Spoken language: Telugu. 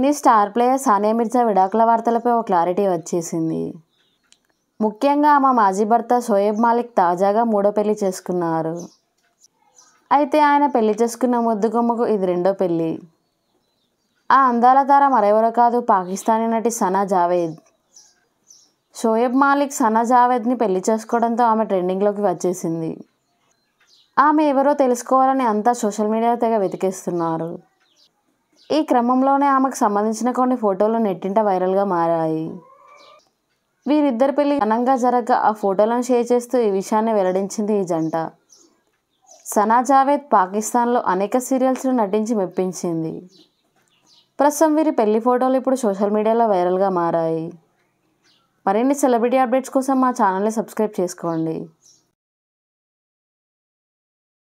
హిందీ స్టార్ ప్లేయర్ సానియా మిర్జా విడాకుల వార్తలపై ఓ క్లారిటీ వచ్చేసింది. ముఖ్యంగా ఆమె మాజీ భర్త షోయబ్ మాలిక్ తాజాగా మూడో పెళ్లి చేసుకున్నారు. అయితే ఆయన పెళ్లి చేసుకున్న ముద్దుగుమ్మకు ఇది రెండో పెళ్లి. ఆ అందాల తార మరెవరో కాదు, పాకిస్తానీ నటి సనా జావేద్. షోయబ్ మాలిక్ సనా జావేద్ని పెళ్లి చేసుకోవడంతో ఆమె ట్రెండింగ్లోకి వచ్చేసింది. ఆమె ఎవరో తెలుసుకోవాలని అంతా సోషల్ మీడియాలో తెగ వెతికేస్తున్నారు. ఈ క్రమంలోనే ఆమెకు సంబంధించిన కొన్ని ఫోటోలు నెట్టింట వైరల్గా మారాయి. వీరిద్దరి పెళ్లి ఘనంగా జరగగా ఆ ఫోటోలను షేర్ చేస్తూ ఈ విషయాన్ని వెల్లడించింది ఈ జంట. సనా జావేద్ పాకిస్తాన్లో అనేక సీరియల్స్లో నటించి మెప్పించింది. ప్రస్తుతం వీరి పెళ్లి ఫోటోలు ఇప్పుడు సోషల్ మీడియాలో వైరల్గా మారాయి. మరిన్ని సెలబ్రిటీ అప్డేట్స్ కోసం మా ఛానల్ని సబ్స్క్రైబ్ చేసుకోండి.